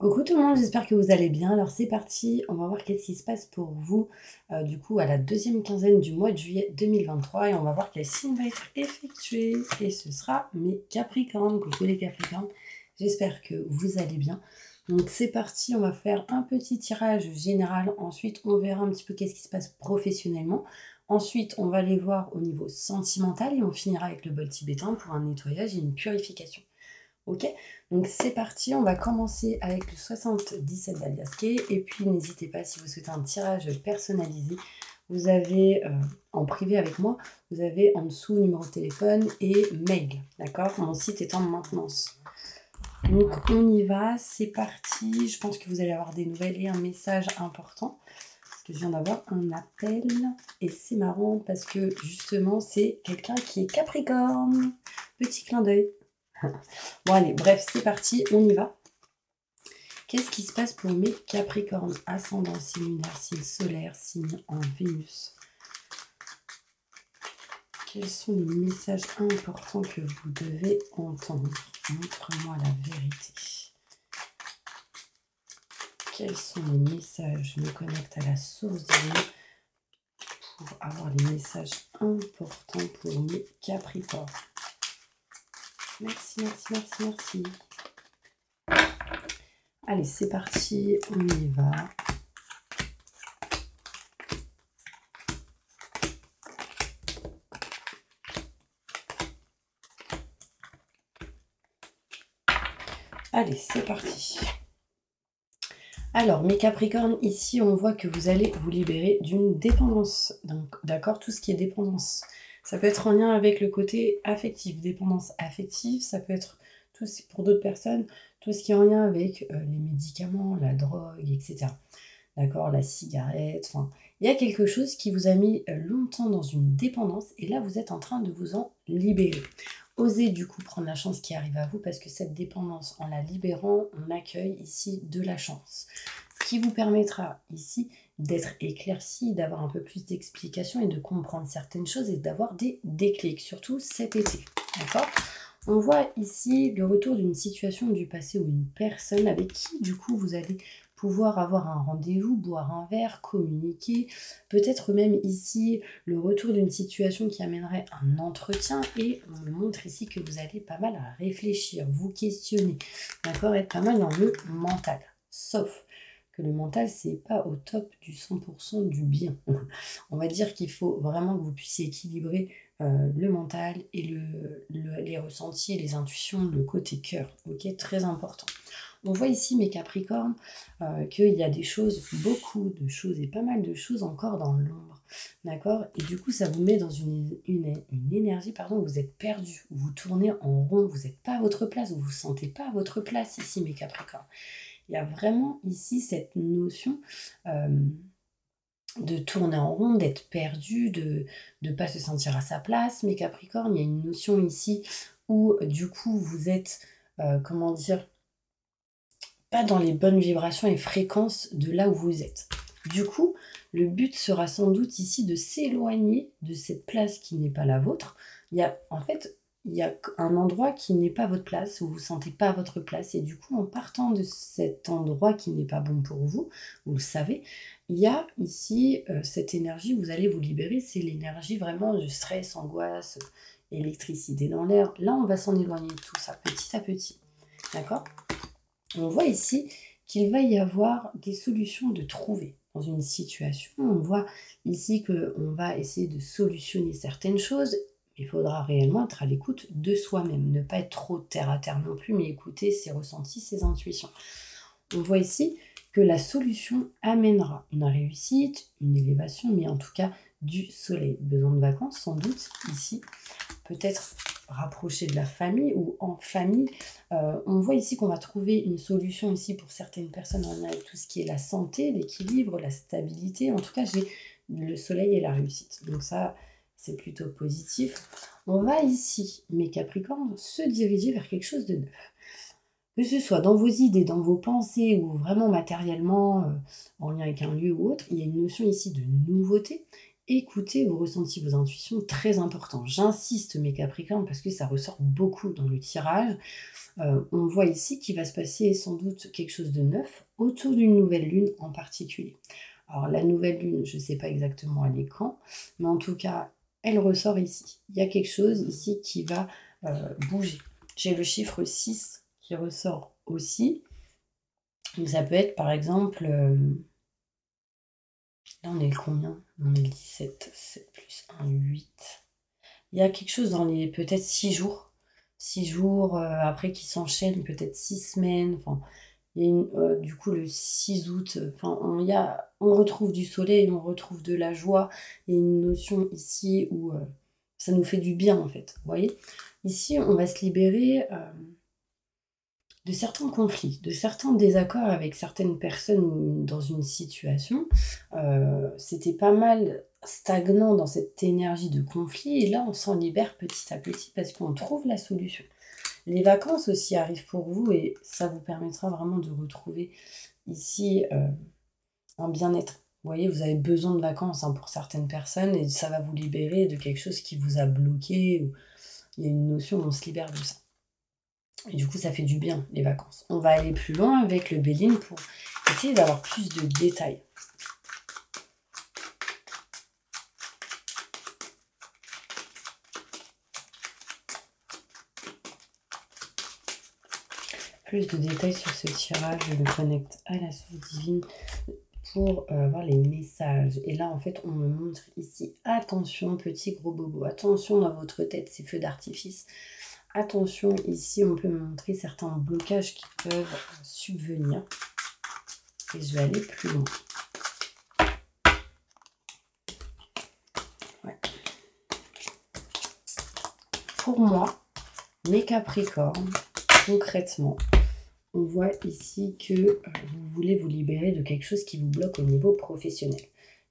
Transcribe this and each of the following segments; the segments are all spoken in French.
Coucou tout le monde, j'espère que vous allez bien. Alors c'est parti, on va voir qu'est-ce qui se passe pour vous du coup à la deuxième quinzaine du mois de juillet 2023 et on va voir quel signe va être effectué et ce sera mes Capricornes. Coucou les Capricornes, j'espère que vous allez bien. Donc c'est parti, on va faire un petit tirage général, ensuite on verra un petit peu qu'est-ce qui se passe professionnellement. Ensuite on va aller voir au niveau sentimental et on finira avec le bol tibétain pour un nettoyage et une purification. Ok, donc c'est parti, on va commencer avec le 77 d'Aliasqué et puis n'hésitez pas si vous souhaitez un tirage personnalisé, vous avez en privé avec moi, vous avez en dessous numéro de téléphone et mail, d'accord? Mon site est en maintenance. Donc on y va, c'est parti, je pense que vous allez avoir des nouvelles et un message important, parce que je viens d'avoir un appel et c'est marrant parce que justement c'est quelqu'un qui est Capricorne, petit clin d'œil. Bon allez, bref, c'est parti, on y va. Qu'est-ce qui se passe pour mes Capricornes? Ascendant, signe lunaire, signe solaire, signe en Vénus. Quels sont les messages importants que vous devez entendre? Montre-moi la vérité. Quels sont les messages? Je me connecte à la source divine pour avoir les messages importants pour mes Capricornes. Merci, merci, merci, merci. Allez, c'est parti, on y va. Allez, c'est parti. Alors, mes Capricornes, ici, on voit que vous allez vous libérer d'une dépendance. Donc, d'accord, tout ce qui est dépendance. Ça peut être en lien avec le côté affectif, dépendance affective. Ça peut être, pour d'autres personnes, tout ce qui est en lien avec les médicaments, la drogue, etc. D'accord, la cigarette, enfin, il y a quelque chose qui vous a mis longtemps dans une dépendance et là, vous êtes en train de vous en libérer. Osez du coup prendre la chance qui arrive à vous parce que cette dépendance, en la libérant, on accueille ici de la chance. Ce qui vous permettra ici d'être éclairci, d'avoir un peu plus d'explications et de comprendre certaines choses et d'avoir des déclics, surtout cet été. D'accord ? On voit ici le retour d'une situation du passé ou une personne avec qui du coup vous allez pouvoir avoir un rendez-vous, boire un verre, communiquer, peut-être même ici le retour d'une situation qui amènerait un entretien et on me montre ici que vous allez pas mal à réfléchir, vous questionner, d'accord, être pas mal dans le mental, sauf que le mental c'est pas au top du 100% du bien. On va dire qu'il faut vraiment que vous puissiez équilibrer le mental et les ressentis, les intuitions, le côté cœur, ok, très important. On voit ici, mes Capricornes, qu'il y a des choses, beaucoup de choses et pas mal de choses encore dans l'ombre, d'accord? Et du coup, ça vous met dans une énergie, pardon, où vous êtes perdu, où vous tournez en rond, vous n'êtes pas à votre place, vous ne vous sentez pas à votre place ici, mes Capricornes. Il y a vraiment ici cette notion de tourner en rond, d'être perdu, de ne pas se sentir à sa place. Mes Capricornes, il y a une notion ici où, du coup, vous êtes, comment dire, pas dans les bonnes vibrations et fréquences de là où vous êtes. Du coup, le but sera sans doute ici de s'éloigner de cette place qui n'est pas la vôtre. En fait, il y a un endroit qui n'est pas votre place, où vous ne vous sentez pas à votre place. Et du coup, en partant de cet endroit qui n'est pas bon pour vous, vous le savez, il y a ici cette énergie où vous allez vous libérer. C'est l'énergie vraiment du stress, angoisse, électricité dans l'air. Là, on va s'en éloigner de tout ça, petit à petit. D'accord ? On voit ici qu'il va y avoir des solutions de trouver dans une situation. On voit ici qu'on va essayer de solutionner certaines choses. Il faudra réellement être à l'écoute de soi-même, ne pas être trop terre à terre non plus, mais écouter ses ressentis, ses intuitions. On voit ici que la solution amènera une réussite, une élévation, mais en tout cas du soleil. Besoin de vacances sans doute ici, peut-être rapprocher de la famille ou en famille. On voit ici qu'on va trouver une solution ici pour certaines personnes en lien avec tout ce qui est la santé, l'équilibre, la stabilité. En tout cas, j'ai le soleil et la réussite. Donc ça, c'est plutôt positif. On va ici, mes Capricornes, se diriger vers quelque chose de neuf. Que ce soit dans vos idées, dans vos pensées ou vraiment matériellement en lien avec un lieu ou autre, il y a une notion ici de nouveauté écoutez vos ressentis, vos intuitions, très important. J'insiste mes Capricornes parce que ça ressort beaucoup dans le tirage. On voit ici qu'il va se passer sans doute quelque chose de neuf autour d'une nouvelle lune en particulier. Alors la nouvelle lune, je ne sais pas exactement à l'écran, mais en tout cas, elle ressort ici. Il y a quelque chose ici qui va bouger. J'ai le chiffre 6 qui ressort aussi. Donc ça peut être par exemple... là on est le combien? On est le 17, 7 plus 1, 8. Il y a quelque chose dans les peut-être 6 jours. 6 jours après qui s'enchaînent, peut-être 6 semaines. Enfin, il y a du coup le 6 août, enfin, on retrouve du soleil, on retrouve de la joie. Il y a une notion ici où ça nous fait du bien en fait. Vous voyez? Ici, on va se libérer de certains conflits, de certains désaccords avec certaines personnes dans une situation. C'était pas mal stagnant dans cette énergie de conflit et là on s'en libère petit à petit parce qu'on trouve la solution. Les vacances aussi arrivent pour vous et ça vous permettra vraiment de retrouver ici un bien-être. Vous voyez, vous avez besoin de vacances pour certaines personnes et ça va vous libérer de quelque chose qui vous a bloqué. Ou il y a une notion où on se libère de ça. Et du coup, ça fait du bien, les vacances. On va aller plus loin avec le Béline pour essayer d'avoir plus de détails. Plus de détails sur ce tirage, je le connecte à la source divine pour voir les messages. Et là, en fait, on me montre ici, attention, petit gros bobo, attention dans votre tête, ces feux d'artifice. Attention, ici, on peut me montrer certains blocages qui peuvent subvenir. Et je vais aller plus loin. Ouais. Pour moi, mes Capricornes, concrètement, on voit ici que vous voulez vous libérer de quelque chose qui vous bloque au niveau professionnel.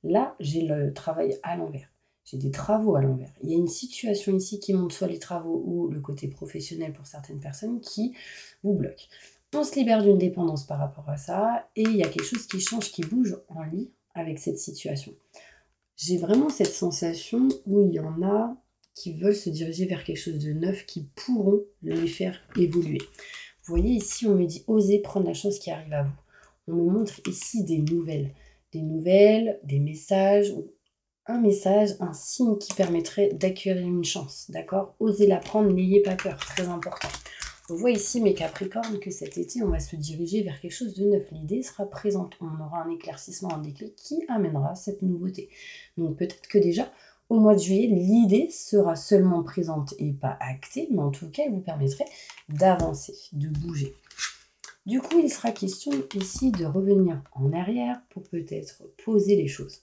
Là, j'ai le travail à l'envers. J'ai des travaux à l'envers. Il y a une situation ici qui montre soit les travaux ou le côté professionnel pour certaines personnes qui vous bloquent. On se libère d'une dépendance par rapport à ça et il y a quelque chose qui change, qui bouge en lien avec cette situation. J'ai vraiment cette sensation où il y en a qui veulent se diriger vers quelque chose de neuf, qui pourront les faire évoluer. Vous voyez ici, on me dit « Osez prendre la chance qui arrive à vous ». On me montre ici des nouvelles, des messages, un message, un signe qui permettrait d'accueillir une chance, d'accord? Osez la prendre, n'ayez pas peur, très important. On voit ici, mes Capricornes, que cet été, on va se diriger vers quelque chose de neuf. L'idée sera présente, on aura un éclaircissement, un déclic qui amènera cette nouveauté. Donc peut-être que déjà, au mois de juillet, l'idée sera seulement présente et pas actée, mais en tout cas, elle vous permettrait d'avancer, de bouger. Du coup, il sera question ici de revenir en arrière pour peut-être poser les choses.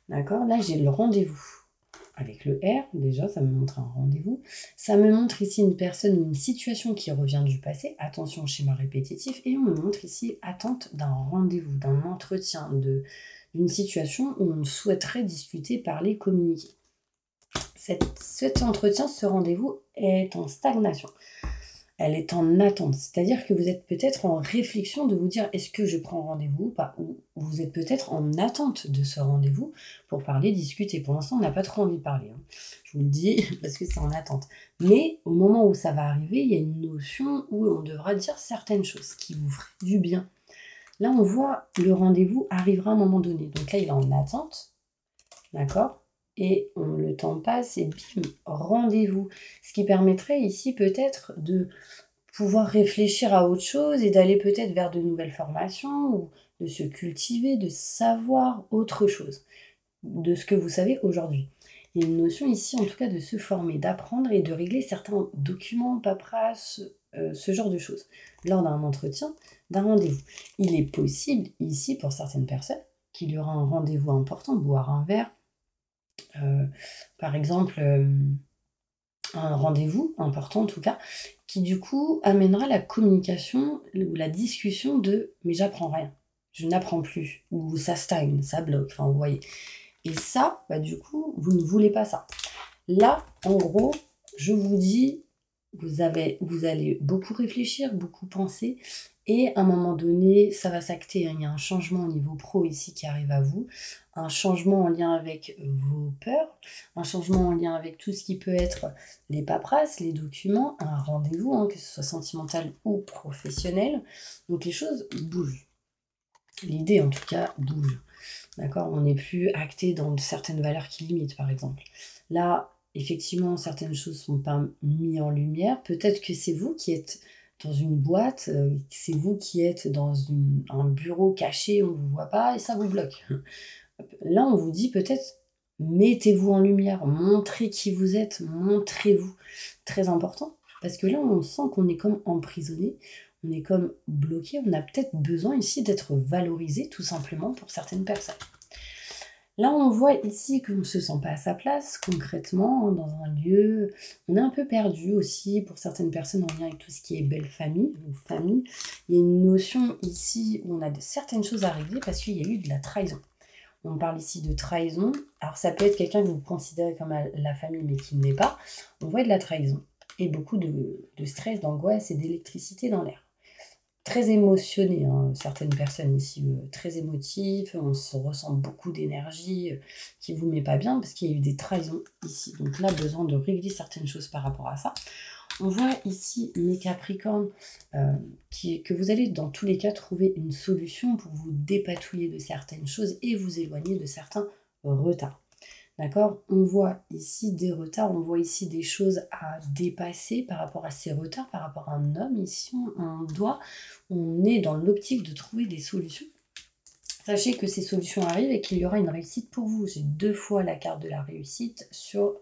D'accord? Là, j'ai le rendez-vous avec le R. Déjà, ça me montre un rendez-vous. Ça me montre ici une personne ou une situation qui revient du passé. Attention au schéma répétitif. Et on me montre ici attente d'un rendez-vous, d'un entretien, d'une situation où on souhaiterait discuter, parler, communiquer. Cet entretien, ce rendez-vous est en stagnation. Elle est en attente. C'est-à-dire que vous êtes peut-être en réflexion de vous dire est-ce que je prends rendez-vous ou pas. Ou vous êtes peut-être en attente de ce rendez-vous pour parler, discuter. Pour l'instant, on n'a pas trop envie de parler. Je vous le dis parce que c'est en attente. Mais au moment où ça va arriver, il y a une notion où on devra dire certaines choses qui vous feraient du bien. Là, on voit le rendez-vous arrivera à un moment donné. Donc là, il est en attente. D'accord ? Et le temps passe et bim, rendez-vous. Ce qui permettrait ici peut-être de pouvoir réfléchir à autre chose et d'aller peut-être vers de nouvelles formations ou de se cultiver, de savoir autre chose de ce que vous savez aujourd'hui. Il y a une notion ici en tout cas de se former, d'apprendre et de régler certains documents, paperasse, ce genre de choses lors d'un entretien, d'un rendez-vous. Il est possible ici pour certaines personnes qu'il y aura un rendez-vous important, boire un verre, par exemple un rendez-vous important en tout cas, qui du coup amènera la communication ou la discussion de « mais j'apprends rien, je n'apprends plus » ou « ça stagne, ça bloque », enfin vous voyez. Et ça, du coup, vous ne voulez pas ça. Là, en gros, je vous dis vous allez beaucoup réfléchir, beaucoup penser et à un moment donné, ça va s'acter, hein. Il y a un changement au niveau pro ici qui arrive à vous, un changement en lien avec vos peurs, un changement en lien avec tout ce qui peut être les paperasses, les documents, un rendez-vous, hein, que ce soit sentimental ou professionnel. Donc les choses bougent. L'idée en tout cas bouge. D'accord? On n'est plus acté dans certaines valeurs qui limitent, par exemple. Là, effectivement, certaines choses ne sont pas mises en lumière. Peut-être que c'est vous qui êtes dans une boîte, c'est vous qui êtes dans un bureau caché, on ne vous voit pas, et ça vous bloque. Là, on vous dit peut-être, mettez-vous en lumière, montrez qui vous êtes, montrez-vous. Très important, parce que là, on sent qu'on est comme emprisonné, on est comme bloqué, on a peut-être besoin ici d'être valorisé, tout simplement, pour certaines personnes. Là, on voit ici qu'on ne se sent pas à sa place, concrètement, dans un lieu. On est un peu perdu aussi pour certaines personnes en lien avec tout ce qui est belle famille ou famille. Il y a une notion ici où on a certaines choses à régler parce qu'il y a eu de la trahison. On parle ici de trahison. Alors, ça peut être quelqu'un que vous considérez comme la famille, mais qui ne l'est pas. On voit de la trahison et beaucoup de stress, d'angoisse et d'électricité dans l'air. Très émotionné, hein, certaines personnes ici, très émotifs, on se ressent beaucoup d'énergie qui ne vous met pas bien parce qu'il y a eu des trahisons ici. Donc là, besoin de régler certaines choses par rapport à ça. On voit ici, mes Capricornes, que vous allez dans tous les cas trouver une solution pour vous dépatouiller de certaines choses et vous éloigner de certains retards. D'accord? On voit ici des retards, on voit ici des choses à dépasser par rapport à ces retards, par rapport à un homme. Ici, on est dans l'optique de trouver des solutions. Sachez que ces solutions arrivent et qu'il y aura une réussite pour vous. J'ai 2 fois la carte de la réussite sur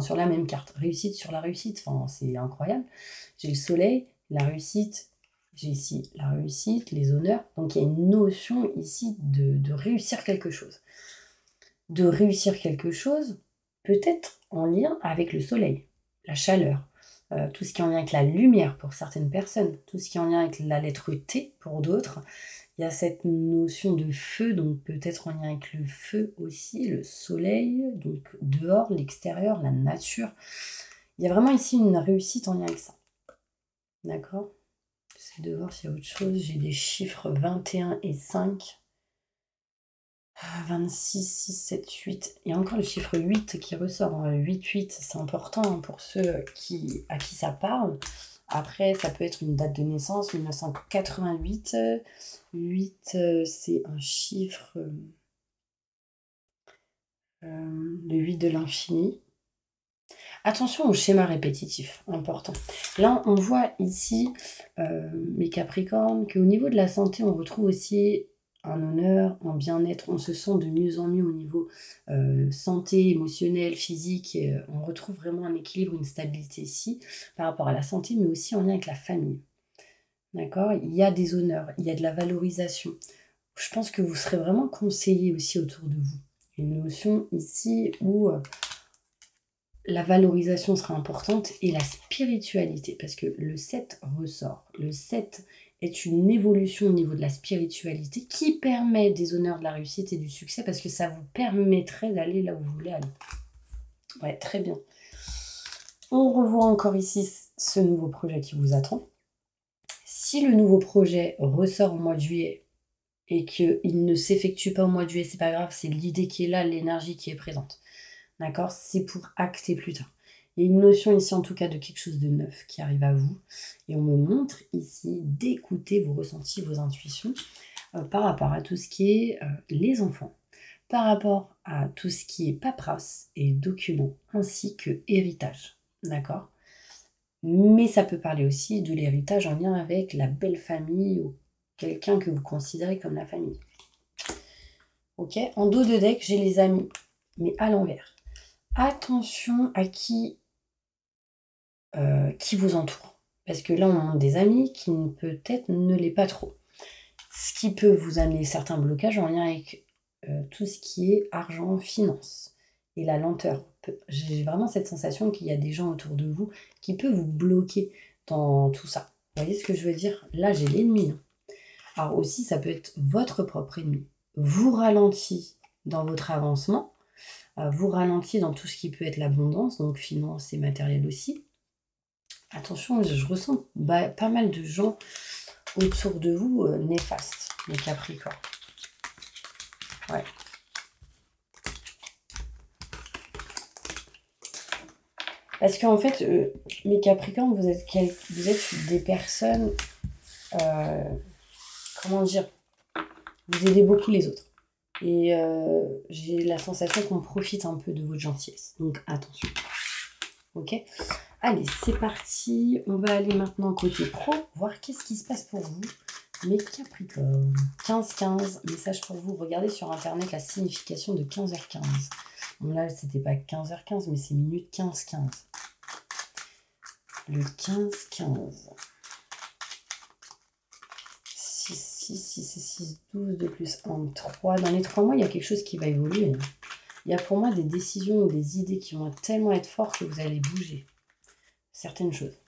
sur la même carte. Réussite sur la réussite, c'est incroyable. J'ai le soleil, la réussite, j'ai ici la réussite, les honneurs. Donc il y a une notion ici de réussir quelque chose. De réussir quelque chose, peut-être en lien avec le soleil, la chaleur, tout ce qui est en lien avec la lumière pour certaines personnes, tout ce qui est en lien avec la lettre T pour d'autres. Il y a cette notion de feu, donc peut-être en lien avec le feu aussi, le soleil, donc dehors, l'extérieur, la nature. Il y a vraiment ici une réussite en lien avec ça. D'accord? J'essaie de voir s'il y a autre chose. J'ai des chiffres 21 et 5. 26, 6, 7, 8. Il y a encore le chiffre 8 qui ressort. 8, 8, c'est important, hein, pour ceux à qui ça parle. Après, ça peut être une date de naissance, 1988. 8, c'est un chiffre, le 8 de l'infini. Attention au schéma répétitif, important. Là, on voit ici, mes Capricornes, qu'au niveau de la santé, on retrouve aussi un honneur, un bien-être. On se sent de mieux en mieux au niveau santé, émotionnelle, physique. Et, on retrouve vraiment un équilibre, une stabilité ici par rapport à la santé, mais aussi en lien avec la famille. D'accord? Il y a des honneurs, il y a de la valorisation. Je pense que vous serez vraiment conseillé aussi autour de vous. Une notion ici où la valorisation sera importante et la spiritualité, parce que le 7 ressort. Le 7 est une évolution au niveau de la spiritualité qui permet des honneurs, de la réussite et du succès, parce que ça vous permettrait d'aller là où vous voulez aller. Ouais, très bien. On revoit encore ici ce nouveau projet qui vous attend. Si le nouveau projet ressort au mois de juillet et qu'il ne s'effectue pas au mois de juillet, c'est pas grave, c'est l'idée qui est là, l'énergie qui est présente. D'accord? C'est pour acter plus tard. Il y a une notion ici, en tout cas, de quelque chose de neuf qui arrive à vous. Et on me montre ici d'écouter vos ressentis, vos intuitions par rapport à tout ce qui est les enfants, par rapport à tout ce qui est paperasse et documents, ainsi que héritage. D'accord? Mais ça peut parler aussi de l'héritage en lien avec la belle famille ou quelqu'un que vous considérez comme la famille. Ok? En dos de deck, j'ai les amis, mais à l'envers. Attention à qui vous entoure. Parce que là, on a des amis qui peut-être ne l'est pas trop. Ce qui peut vous amener certains blocages en lien avec tout ce qui est argent, finance et la lenteur. J'ai vraiment cette sensation qu'il y a des gens autour de vous qui peuvent vous bloquer dans tout ça. Vous voyez ce que je veux dire? Là, j'ai l'ennemi. Alors aussi, ça peut être votre propre ennemi. Vous ralentit dans votre avancement, vous ralentit dans tout ce qui peut être l'abondance, donc finance et matériel aussi. Attention, je ressens pas mal de gens autour de vous néfastes, les Capricornes. Ouais. Parce qu'en fait, mes Capricornes, vous êtes des personnes, comment dire, vous aidez beaucoup les autres. Et j'ai la sensation qu'on profite un peu de votre gentillesse. Donc attention. Ok? Allez, c'est parti. On va aller maintenant côté pro, voir qu'est-ce qui se passe pour vous, mes Capricornes. 15-15, message pour vous. Regardez sur Internet la signification de 15h15. Bon là, c'était pas 15h15, mais c'est minute 15-15. Le 15-15. 6 et 6, 12, 2 plus 1, 3. Dans les 3 mois, il y a quelque chose qui va évoluer. Il y a pour moi des décisions ou des idées qui vont tellement être fortes que vous allez bouger certaines choses.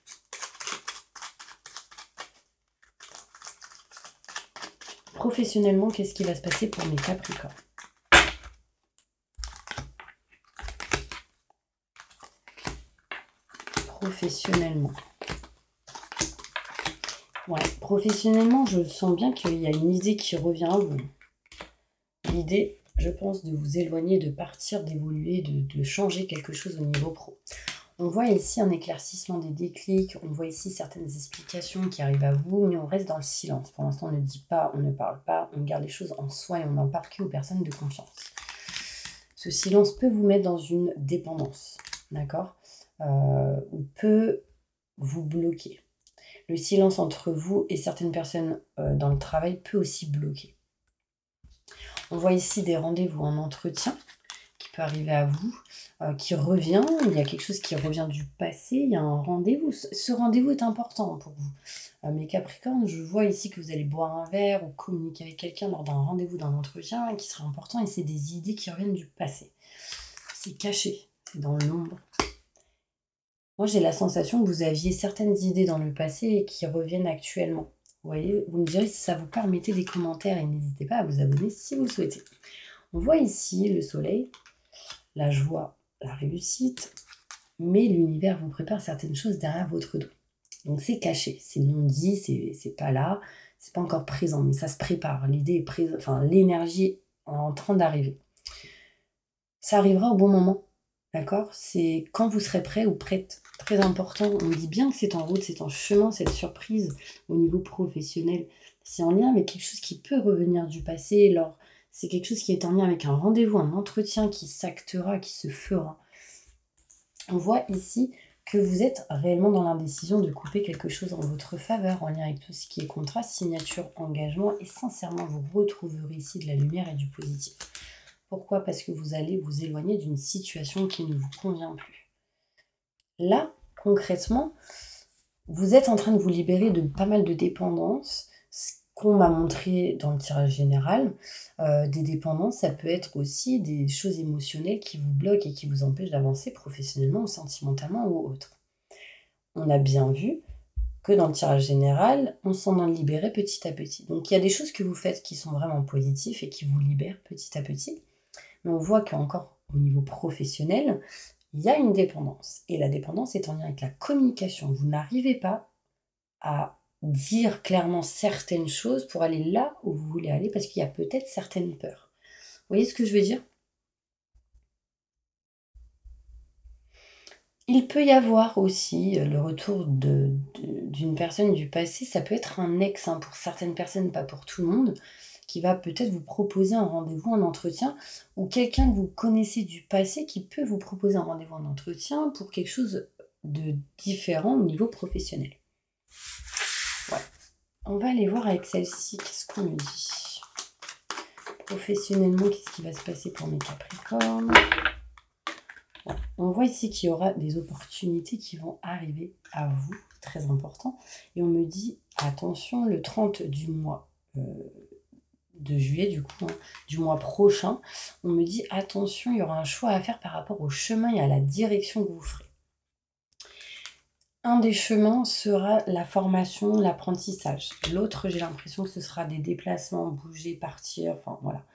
Professionnellement, qu'est-ce qui va se passer pour mes Capricornes? Professionnellement. Ouais, professionnellement, je sens bien qu'il y a une idée qui revient à vous. L'idée, je pense, de vous éloigner, de partir, d'évoluer, de changer quelque chose au niveau pro. On voit ici un éclaircissement des déclics, on voit ici certaines explications qui arrivent à vous, mais on reste dans le silence. Pour l'instant, on ne dit pas, on ne parle pas, on garde les choses en soi et on n'en parle qu'aux personnes de confiance. Ce silence peut vous mettre dans une dépendance, d'accord, ou peut vous bloquer. Le silence entre vous et certaines personnes dans le travail peut aussi bloquer. On voit ici des rendez-vous en entretien qui peut arriver à vous, qui revient. Il y a quelque chose qui revient du passé. Il y a un rendez-vous. Ce rendez-vous est important pour vous. Mes Capricornes, je vois ici que vous allez boire un verre ou communiquer avec quelqu'un lors d'un rendez-vous, d'un entretien qui sera important. Et c'est des idées qui reviennent du passé. C'est caché, c'est dans l'ombre. Moi, j'ai la sensation que vous aviez certaines idées dans le passé et qui reviennent actuellement. Vous voyez, vous me direz si ça vous parle, mettez des commentaires et n'hésitez pas à vous abonner si vous le souhaitez. On voit ici le soleil, la joie, la réussite, mais l'univers vous prépare certaines choses derrière votre dos. Donc c'est caché, c'est non dit, c'est pas là, c'est pas encore présent, mais ça se prépare. L'idée est présente, enfin l'énergie est en train d'arriver. Ça arrivera au bon moment. D'accord? C'est quand vous serez prêt ou prête. Très important. On dit bien que c'est en route, c'est en chemin, cette surprise au niveau professionnel. C'est en lien avec quelque chose qui peut revenir du passé. C'est quelque chose qui est en lien avec un rendez-vous, un entretien qui s'actera, qui se fera. On voit ici que vous êtes réellement dans l'indécision de couper quelque chose en votre faveur, en lien avec tout ce qui est contrat, signature, engagement. Et sincèrement, vous retrouverez ici de la lumière et du positif. Pourquoi? Parce que vous allez vous éloigner d'une situation qui ne vous convient plus. Là, concrètement, vous êtes en train de vous libérer de pas mal de dépendances. Ce qu'on m'a montré dans le tirage général, des dépendances, ça peut être aussi des choses émotionnelles qui vous bloquent et qui vous empêchent d'avancer professionnellement ou sentimentalement ou autre. On a bien vu que dans le tirage général, on s'en en libérait petit à petit. Donc il y a des choses que vous faites qui sont vraiment positives et qui vous libèrent petit à petit. Mais on voit qu'encore au niveau professionnel, il y a une dépendance. Et la dépendance est en lien avec la communication. Vous n'arrivez pas à dire clairement certaines choses pour aller là où vous voulez aller parce qu'il y a peut-être certaines peurs. Vous voyez ce que je veux dire? Il peut y avoir aussi le retour d'une personne du passé. Ça peut être un ex pour certaines personnes, pas pour tout le monde, qui va peut-être vous proposer un rendez-vous, un entretien, ou quelqu'un que vous connaissez du passé qui peut vous proposer un rendez-vous, un entretien pour quelque chose de différent au niveau professionnel. Ouais. On va aller voir avec celle-ci, qu'est-ce qu'on me dit? Professionnellement, qu'est-ce qui va se passer pour mes Capricornes? Ouais. On voit ici qu'il y aura des opportunités qui vont arriver à vous, très important. Et on me dit, attention, le 30 du mois de juillet, du mois prochain, on me dit attention, il y aura un choix à faire par rapport au chemin et à la direction que vous ferez. Un des chemins sera la formation, l'apprentissage. L'autre, j'ai l'impression que ce sera des déplacements, bouger, partir, enfin voilà.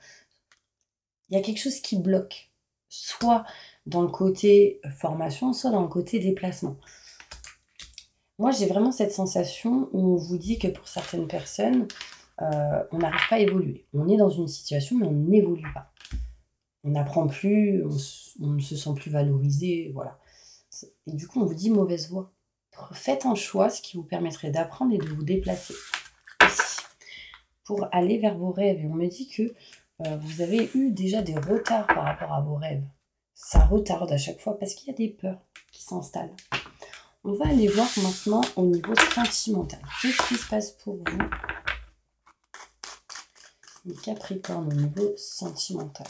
Il y a quelque chose qui bloque, soit dans le côté formation, soit dans le côté déplacement. moi, j'ai vraiment cette sensation où on vous dit que pour certaines personnes, on n'arrive pas à évoluer. On est dans une situation, mais on n'évolue pas. On n'apprend plus, on ne se sent plus valorisé, voilà. Et du coup, on vous dit mauvaise voie. Faites un choix, ce qui vous permettrait d'apprendre et de vous déplacer aussi pour aller vers vos rêves. Et on me dit que vous avez eu déjà des retards par rapport à vos rêves. Ça retarde à chaque fois parce qu'il y a des peurs qui s'installent. On va aller voir maintenant au niveau sentimental. Qu'est-ce qui se passe pour vous, les Capricornes, au niveau sentimental?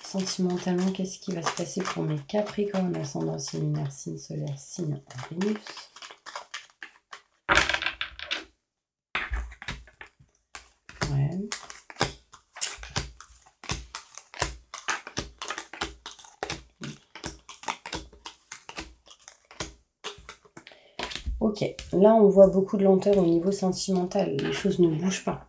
Sentimentalement, qu'est-ce qui va se passer pour mes Capricornes, ascendant, signe lunaire, signe solaire, signe en Vénus? Ouais. Ok, là on voit beaucoup de lenteur au niveau sentimental, les choses ne bougent pas.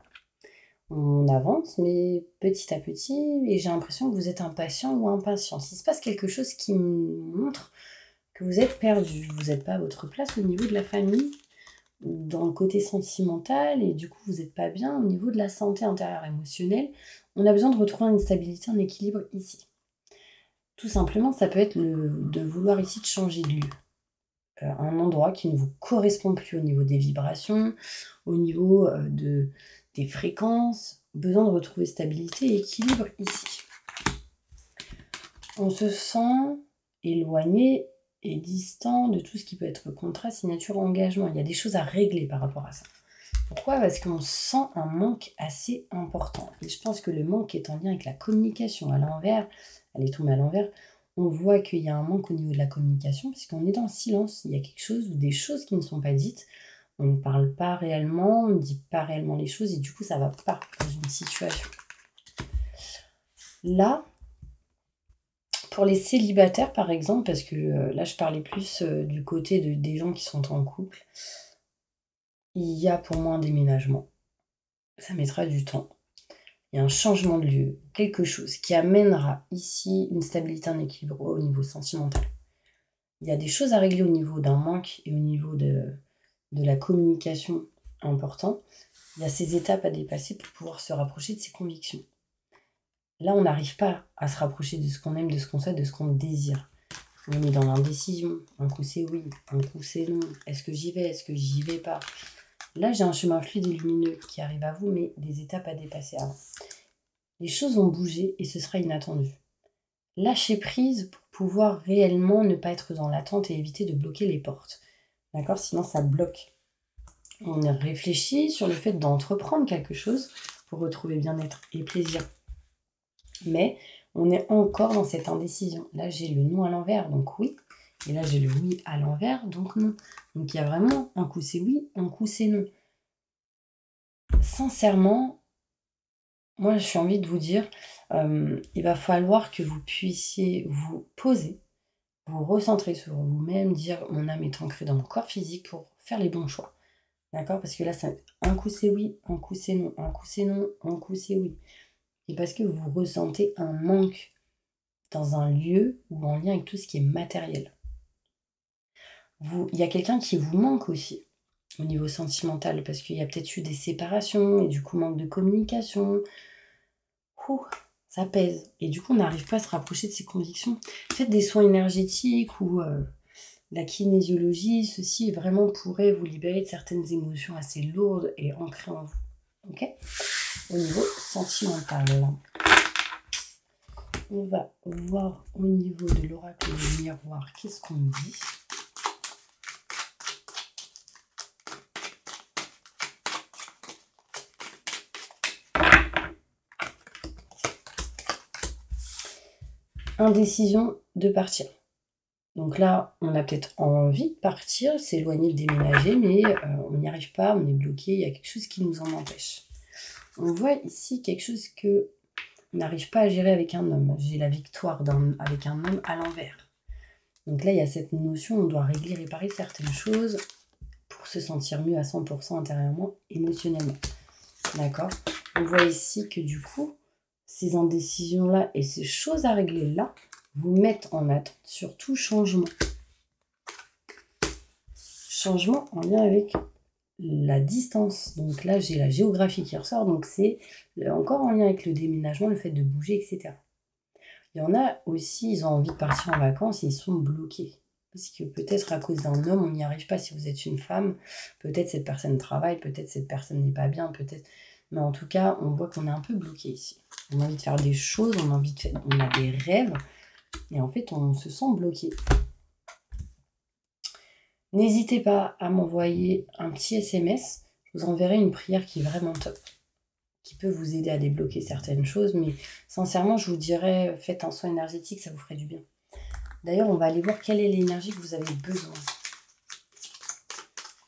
On avance, mais petit à petit, et j'ai l'impression que vous êtes impatient ou impatiente. Il se passe quelque chose qui me montre que vous êtes perdu, vous n'êtes pas à votre place au niveau de la famille, dans le côté sentimental, et du coup vous n'êtes pas bien au niveau de la santé intérieure émotionnelle. On a besoin de retrouver une stabilité, un équilibre ici. Tout simplement, ça peut être de vouloir ici de changer de lieu. Un endroit qui ne vous correspond plus au niveau des vibrations, au niveau des fréquences, besoin de retrouver stabilité et équilibre ici. On se sent éloigné et distant de tout ce qui peut être contrat, signature, engagement. Il y a des choses à régler par rapport à ça. Pourquoi? Parce qu'on sent un manque assez important. Et je pense que le manque est en lien avec la communication à l'envers. Elle est tombée à l'envers. On voit qu'il y a un manque au niveau de la communication, puisqu'on est dans le silence. Il y a quelque chose ou des choses qui ne sont pas dites. On ne parle pas réellement, on ne dit pas réellement les choses, et du coup, ça ne va pas dans une situation. Là, pour les célibataires, par exemple, parce que là, je parlais plus du côté des gens qui sont en couple, il y a pour moi un déménagement. Ça mettra du temps. Il y a un changement de lieu, quelque chose qui amènera ici une stabilité, un équilibre au niveau sentimental. Il y a des choses à régler au niveau d'un manque et au niveau de la communication important. Il y a ces étapes à dépasser pour pouvoir se rapprocher de ses convictions. Là, on n'arrive pas à se rapprocher de ce qu'on aime, de ce qu'on souhaite, de ce qu'on désire. On est dans l'indécision. Un coup c'est oui, un coup c'est non. Est-ce que j'y vais? Est-ce que j'y vais pas? Là, j'ai un chemin fluide et lumineux qui arrive à vous, mais des étapes à dépasser avant. Les choses vont bouger et ce sera inattendu. Lâchez prise pour pouvoir réellement ne pas être dans l'attente et éviter de bloquer les portes. D'accord? Sinon, ça bloque. On réfléchit sur le fait d'entreprendre quelque chose pour retrouver bien-être et plaisir. Mais on est encore dans cette indécision. Là, j'ai le non à l'envers, donc oui. Et là, j'ai le oui à l'envers, donc non. Donc, il y a vraiment un coup c'est oui, un coup c'est non. Sincèrement, moi, je suis envie de vous dire, il va falloir que vous puissiez vous poser, vous recentrer sur vous-même, dire mon âme est ancrée dans mon corps physique pour faire les bons choix. D'accord? Parce que là, un coup c'est oui, un coup c'est non, un coup c'est non, un coup c'est oui. Et parce que vous ressentez un manque dans un lieu ou en lien avec tout ce qui est matériel. Il y a quelqu'un qui vous manque aussi au niveau sentimental parce qu'il y a peut-être eu des séparations et du coup manque de communication. Ça pèse. Et du coup, on n'arrive pas à se rapprocher de ses convictions. Faites des soins énergétiques ou la kinésiologie. Ceci vraiment pourrait vous libérer de certaines émotions assez lourdes et ancrées en vous. Ok? Au niveau sentimental. On va voir au niveau de l'oracle du miroir, qu'est-ce qu'on dit. Indécision de partir. Donc là, on a peut-être envie de partir, s'éloigner, de déménager, mais on n'y arrive pas, on est bloqué, il y a quelque chose qui nous en empêche. On voit ici quelque chose que on n'arrive pas à gérer avec un homme. J'ai la victoire avec un homme à l'envers. Donc là, il y a cette notion, on doit régler, réparer certaines choses pour se sentir mieux à 100% intérieurement, émotionnellement. D'accord? On voit ici que du coup, ces indécisions-là et ces choses à régler là vous mettent en attente sur tout changement. Changement en lien avec la distance. Donc là, j'ai la géographie qui ressort. Donc c'est encore en lien avec le déménagement, le fait de bouger, etc. Il y en a aussi, ils ont envie de partir en vacances et ils sont bloqués. Parce que peut-être à cause d'un homme, on n'y arrive pas si vous êtes une femme. Peut-être cette personne travaille, peut-être cette personne n'est pas bien, peut-être... Mais en tout cas, on voit qu'on est un peu bloqué ici. On a envie de faire des choses, on a des rêves. Et en fait, on se sent bloqué. N'hésitez pas à m'envoyer un petit SMS. Je vous enverrai une prière qui est vraiment top, qui peut vous aider à débloquer certaines choses. Mais sincèrement, je vous dirais, faites un soin énergétique, ça vous ferait du bien. D'ailleurs, on va aller voir quelle est l'énergie que vous avez besoin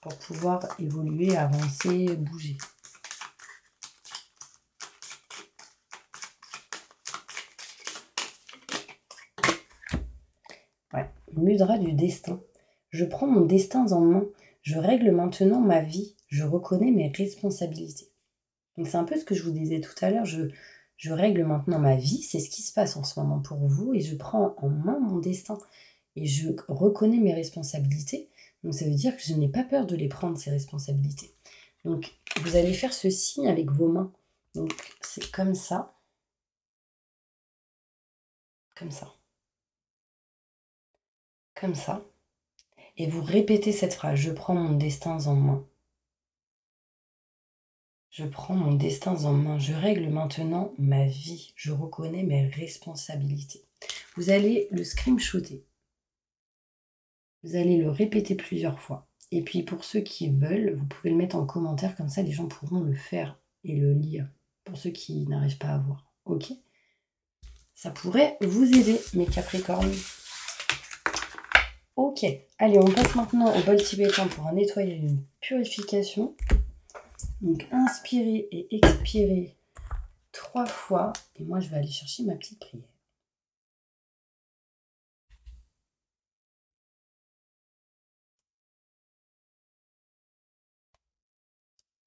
pour pouvoir évoluer, avancer, bouger. Ouais, mudra du destin. Je prends mon destin en main. Je règle maintenant ma vie. Je reconnais mes responsabilités. Donc c'est un peu ce que je vous disais tout à l'heure. Je règle maintenant ma vie. C'est ce qui se passe en ce moment pour vous. Et je prends en main mon destin. Et je reconnais mes responsabilités. Donc ça veut dire que je n'ai pas peur de les prendre, ces responsabilités. Donc vous allez faire ce signe avec vos mains. Donc c'est comme ça. Comme ça. Comme ça. Et vous répétez cette phrase. Je prends mon destin en main. Je prends mon destin en main. Je règle maintenant ma vie. Je reconnais mes responsabilités. Vous allez le screenshotter. Vous allez le répéter plusieurs fois. Et puis pour ceux qui veulent, vous pouvez le mettre en commentaire, comme ça les gens pourront le faire et le lire. Pour ceux qui n'arrivent pas à voir. Ok? Ça pourrait vous aider, mes Capricornes. Ok, allez, on passe maintenant au bol tibétain pour un nettoyage et une purification. Donc inspirez et expirez 3 fois. Et moi, je vais aller chercher ma petite prière.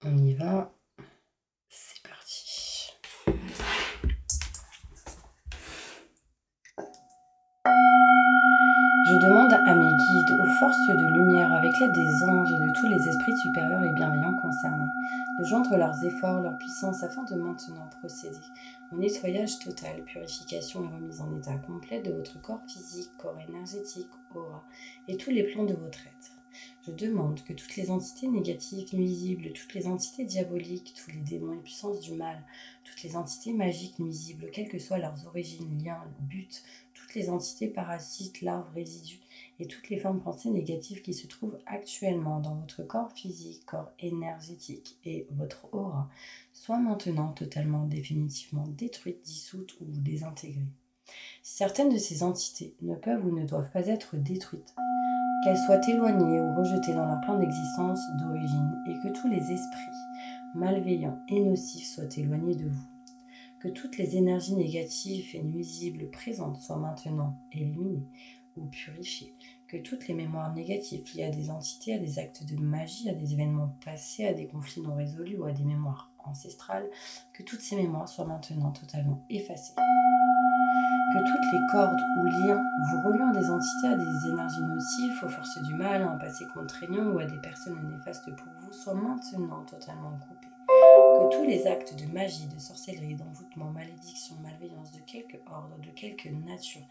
On y va. C'est parti. Je demande à mes guides, aux forces de lumière, avec l'aide des anges et de tous les esprits supérieurs et bienveillants concernés, de joindre leurs efforts, leur puissance, afin de maintenant procéder au nettoyage total, purification et remise en état complet de votre corps physique, corps énergétique, aura et tous les plans de votre être. Je demande que toutes les entités négatives, nuisibles, toutes les entités diaboliques, tous les démons et puissances du mal, toutes les entités magiques nuisibles, quelles que soient leurs origines, liens, buts, toutes les entités parasites, larves, résidus et toutes les formes pensées négatives qui se trouvent actuellement dans votre corps physique, corps énergétique et votre aura, soient maintenant totalement, définitivement détruites, dissoutes ou désintégrées. Certaines de ces entités ne peuvent ou ne doivent pas être détruites, qu'elles soient éloignées ou rejetées dans leur plan d'existence d'origine et que tous les esprits malveillants et nocifs soient éloignés de vous. Que toutes les énergies négatives et nuisibles présentes soient maintenant éliminées ou purifiées. Que toutes les mémoires négatives liées à des entités, à des actes de magie, à des événements passés, à des conflits non résolus ou à des mémoires ancestrales, que toutes ces mémoires soient maintenant totalement effacées. Que toutes les cordes ou liens vous reliant à des entités, à des énergies nocives, aux forces du mal, à un passé contraignant ou à des personnes néfastes pour vous soient maintenant totalement coupés. Que tous les actes de magie, de sorcellerie, d'envoûtement, malédiction, malveillance, de quelque ordre, de quelque nature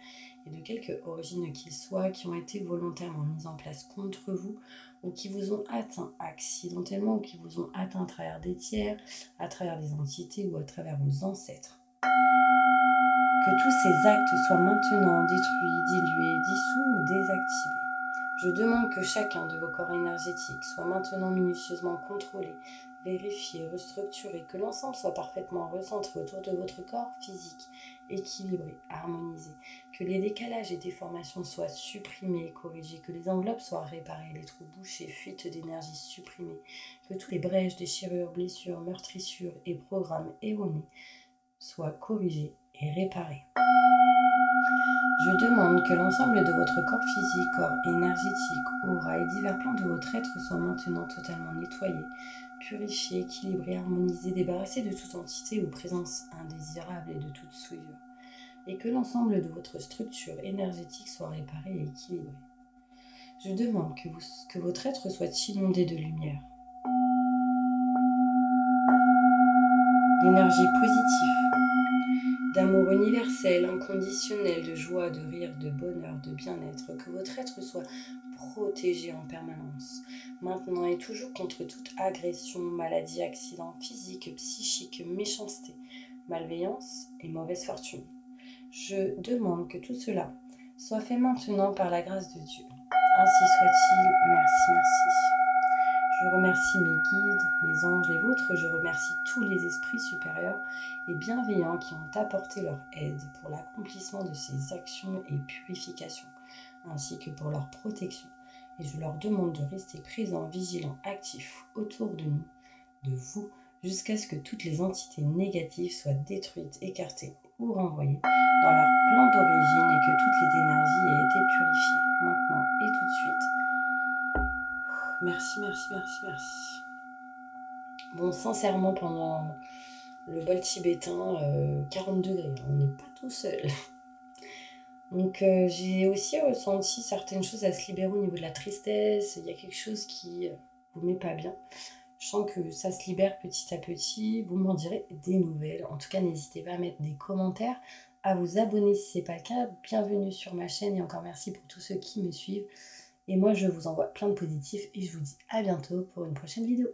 et de quelque origine qu'ils soient, qui ont été volontairement mis en place contre vous ou qui vous ont atteint accidentellement ou qui vous ont atteint à travers des tiers, à travers des entités ou à travers vos ancêtres. Que tous ces actes soient maintenant détruits, dilués, dissous ou désactivés. Je demande que chacun de vos corps énergétiques soit maintenant minutieusement contrôlé, vérifié, restructuré, que l'ensemble soit parfaitement recentré autour de votre corps physique, équilibré, harmonisé, que les décalages et déformations soient supprimés et corrigés, que les enveloppes soient réparées, les trous bouchés, fuites d'énergie supprimées, que toutes les brèches, déchirures, blessures, meurtrissures et programmes erronés soient corrigés et réparés. Je demande que l'ensemble de votre corps physique, corps énergétique, aura et divers plans de votre être soient maintenant totalement nettoyés, purifiés, équilibrés, harmonisés, débarrassés de toute entité ou présence indésirable et de toute souillure. et que l'ensemble de votre structure énergétique soit réparé et équilibré. Je demande que votre être soit inondé de lumière, d'énergie positive, d'amour universel, inconditionnel, de joie, de rire, de bonheur, de bien-être, que votre être soit protégé en permanence, maintenant et toujours contre toute agression, maladie, accident physique, psychique, méchanceté, malveillance et mauvaise fortune. Je demande que tout cela soit fait maintenant par la grâce de Dieu. Ainsi soit-il. Merci, merci. Je remercie mes guides, mes anges, les vôtres. Je remercie tous les esprits supérieurs et bienveillants qui ont apporté leur aide pour l'accomplissement de ces actions et purifications, ainsi que pour leur protection. Et je leur demande de rester présents, vigilants, actifs autour de nous, de vous, jusqu'à ce que toutes les entités négatives soient détruites, écartées ou renvoyées dans leur plan d'origine et que toutes les énergies aient été purifiées maintenant et tout de suite. Merci, merci, merci, merci. Bon, sincèrement, pendant le bol tibétain, 40 degrés, on n'est pas tout seul. Donc j'ai aussi ressenti certaines choses à se libérer au niveau de la tristesse. Il y a quelque chose qui vous met pas bien. Je sens que ça se libère petit à petit. Vous m'en direz des nouvelles. En tout cas, n'hésitez pas à mettre des commentaires, à vous abonner si ce n'est pas le cas. Bienvenue sur ma chaîne et encore merci pour tous ceux qui me suivent. Et moi, je vous envoie plein de positifs et je vous dis à bientôt pour une prochaine vidéo.